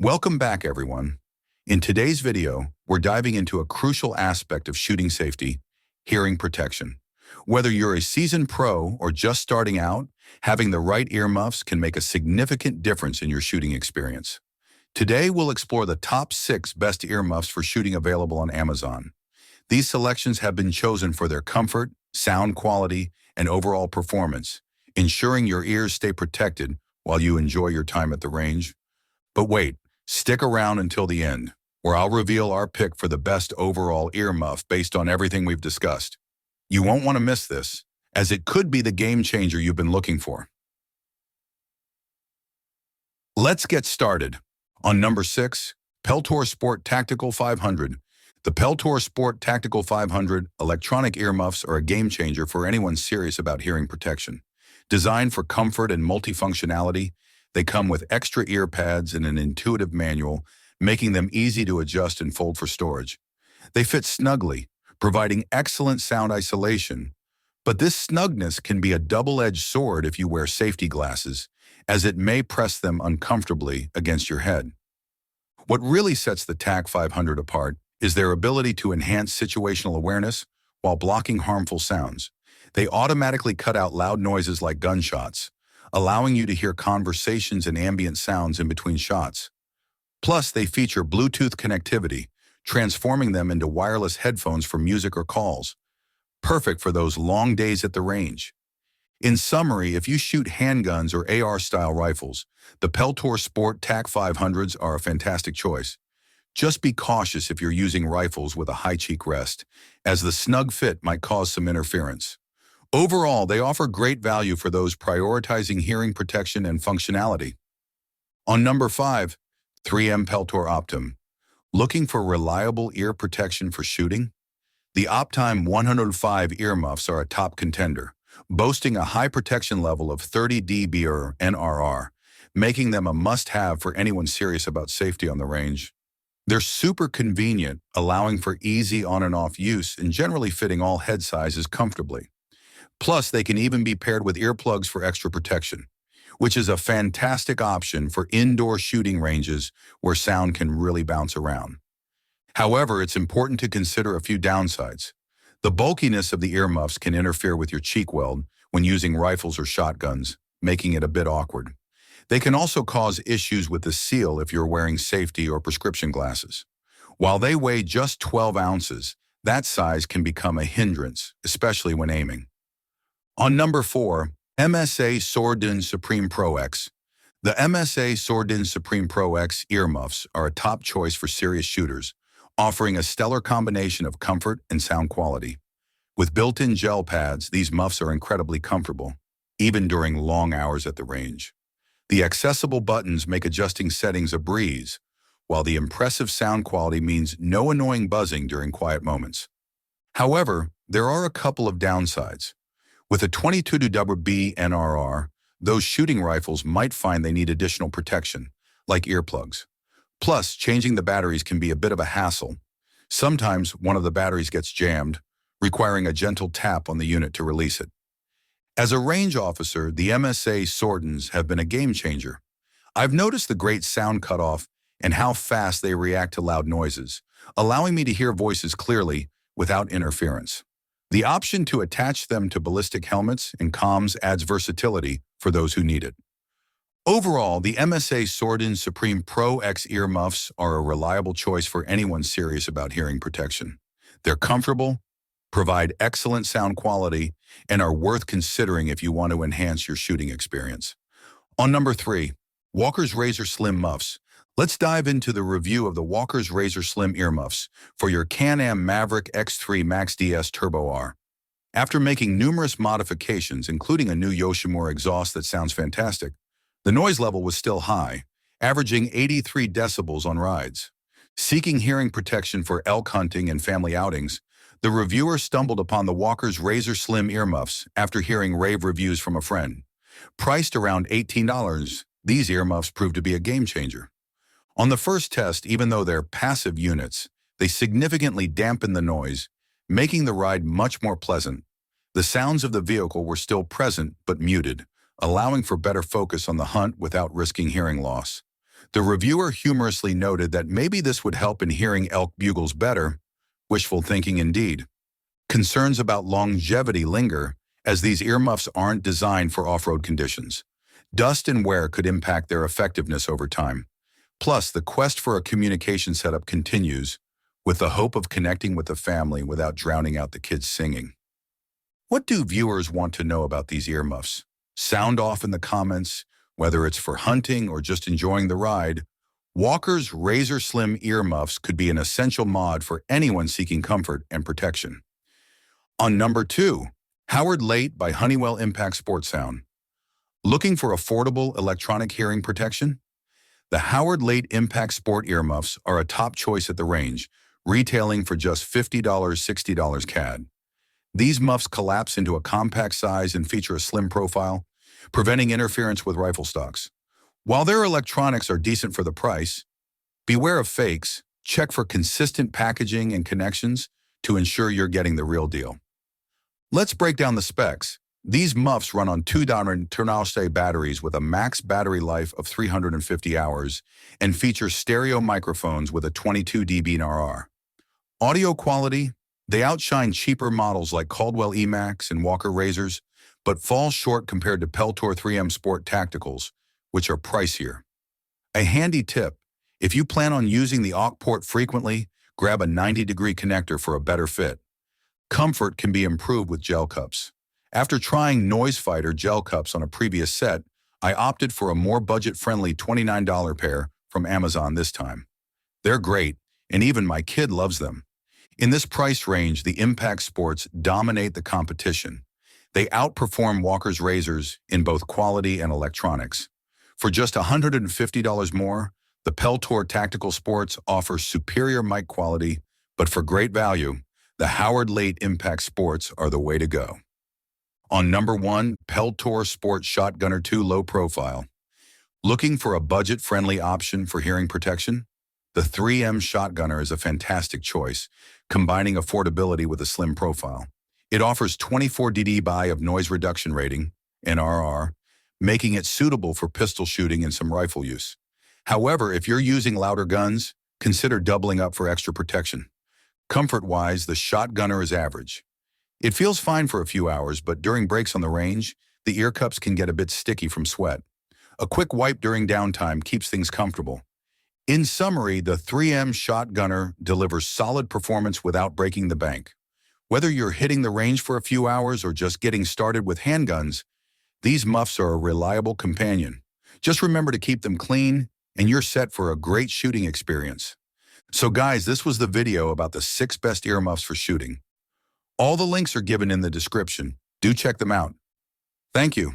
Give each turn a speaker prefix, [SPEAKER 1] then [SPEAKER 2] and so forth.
[SPEAKER 1] Welcome back, everyone. In today's video, we're diving into a crucial aspect of shooting safety, hearing protection. Whether you're a seasoned pro or just starting out, having the right earmuffs can make a significant difference in your shooting experience. Today, we'll explore the top 6 best earmuffs for shooting available on Amazon. These selections have been chosen for their comfort, sound quality, and overall performance, ensuring your ears stay protected while you enjoy your time at the range. But wait, stick around until the end, where I'll reveal our pick for the best overall earmuff based on everything we've discussed. You won't want to miss this, as it could be the game changer you've been looking for. Let's get started. On number 6, Peltor Sport Tactical 500. The Peltor Sport Tactical 500 electronic earmuffs are a game changer for anyone serious about hearing protection. Designed for comfort and multifunctionality, they come with extra ear pads and an intuitive manual, making them easy to adjust and fold for storage. They fit snugly, providing excellent sound isolation. But this snugness can be a double-edged sword if you wear safety glasses, as it may press them uncomfortably against your head. What really sets the TAC 500 apart is their ability to enhance situational awareness while blocking harmful sounds. They automatically cut out loud noises like gunshots, allowing you to hear conversations and ambient sounds in between shots. Plus, they feature Bluetooth connectivity, transforming them into wireless headphones for music or calls, perfect for those long days at the range. In summary, if you shoot handguns or AR-style rifles, the Peltor Sport TAC 500s are a fantastic choice. Just be cautious if you're using rifles with a high cheek rest, as the snug fit might cause some interference. Overall, they offer great value for those prioritizing hearing protection and functionality. On number 5, 3M Peltor Optime. Looking for reliable ear protection for shooting? The Optime 105 earmuffs are a top contender, boasting a high protection level of 30 dB or NRR, making them a must-have for anyone serious about safety on the range. They're super convenient, allowing for easy on and off use and generally fitting all head sizes comfortably. Plus, they can even be paired with earplugs for extra protection, which is a fantastic option for indoor shooting ranges where sound can really bounce around. However, it's important to consider a few downsides. The bulkiness of the earmuffs can interfere with your cheek weld when using rifles or shotguns, making it a bit awkward. They can also cause issues with the seal if you're wearing safety or prescription glasses. While they weigh just 12 ounces, that size can become a hindrance, especially when aiming. On number 4, MSA Sordin Supreme Pro X. The MSA Sordin Supreme Pro X earmuffs are a top choice for serious shooters, offering a stellar combination of comfort and sound quality. With built-in gel pads, these muffs are incredibly comfortable, even during long hours at the range. The accessible buttons make adjusting settings a breeze, while the impressive sound quality means no annoying buzzing during quiet moments. However, there are a couple of downsides. With a 22 dB NRR, those shooting rifles might find they need additional protection, like earplugs. Plus, changing the batteries can be a bit of a hassle. Sometimes one of the batteries gets jammed, requiring a gentle tap on the unit to release it. As a range officer, the MSA Sordins have been a game changer. I've noticed the great sound cutoff and how fast they react to loud noises, allowing me to hear voices clearly without interference. The option to attach them to ballistic helmets and comms adds versatility for those who need it. Overall, the MSA Sordin Supreme Pro X earmuffs are a reliable choice for anyone serious about hearing protection. They're comfortable, provide excellent sound quality, and are worth considering if you want to enhance your shooting experience. On number 3, Walker's Razor Slim Muffs. Let's dive into the review of the Walker's Razor Slim earmuffs for your Can-Am Maverick X3 Max DS Turbo R. After making numerous modifications, including a new Yoshimura exhaust that sounds fantastic, the noise level was still high, averaging 83 decibels on rides. Seeking hearing protection for elk hunting and family outings, the reviewer stumbled upon the Walker's Razor Slim earmuffs after hearing rave reviews from a friend. Priced around $18, these earmuffs proved to be a game changer. On the first test, even though they're passive units, they significantly dampen the noise, making the ride much more pleasant. The sounds of the vehicle were still present but muted, allowing for better focus on the hunt without risking hearing loss. The reviewer humorously noted that maybe this would help in hearing elk bugles better. Wishful thinking indeed. Concerns about longevity linger, as these earmuffs aren't designed for off-road conditions. Dust and wear could impact their effectiveness over time. Plus, the quest for a communication setup continues, with the hope of connecting with the family without drowning out the kids singing. What do viewers want to know about these earmuffs? Sound off in the comments, whether it's for hunting or just enjoying the ride. Walker's razor slim earmuffs could be an essential mod for anyone seeking comfort and protection. On number 2, Howard Leight by Honeywell Impact Sport Sound. Looking for affordable electronic hearing protection? The Howard Leight Impact Sport earmuffs are a top choice at the range, retailing for just $50, $60 CAD. These muffs collapse into a compact size and feature a slim profile, preventing interference with rifle stocks. While their electronics are decent for the price, beware of fakes. Check for consistent packaging and connections to ensure you're getting the real deal. Let's break down the specs. These muffs run on 2 batteries with a max battery life of 350 hours and feature stereo microphones with a 22 dB NRR. Audio quality: they outshine cheaper models like Caldwell Emax and Walker Razors, but fall short compared to Peltor 3M Sport Tacticals, which are pricier. A handy tip: if you plan on using the aux port frequently, grab a 90-degree connector for a better fit. Comfort can be improved with gel cups. After trying Noise Fighter gel cups on a previous set, I opted for a more budget-friendly $29 pair from Amazon this time. They're great, and even my kid loves them. In this price range, the Impact Sports dominate the competition. They outperform Walker's razors in both quality and electronics. For just $150 more, the Peltor Tactical Sports offers superior mic quality, but for great value, the Howard Leight Impact Sports are the way to go. On number 1, Peltor Sport Shotgunner 2 Low Profile. Looking for a budget-friendly option for hearing protection? The 3M Shotgunner is a fantastic choice, combining affordability with a slim profile. It offers 24 dB of noise reduction rating, NRR, making it suitable for pistol shooting and some rifle use. However, if you're using louder guns, consider doubling up for extra protection. Comfort-wise, the Shotgunner is average. It feels fine for a few hours, but during breaks on the range, the ear cups can get a bit sticky from sweat. A quick wipe during downtime keeps things comfortable. In summary, the 3M Shotgunner delivers solid performance without breaking the bank. Whether you're hitting the range for a few hours or just getting started with handguns, these muffs are a reliable companion. Just remember to keep them clean, and you're set for a great shooting experience. So guys, this was the video about the 6 best earmuffs for shooting. All the links are given in the description. Do check them out. Thank you.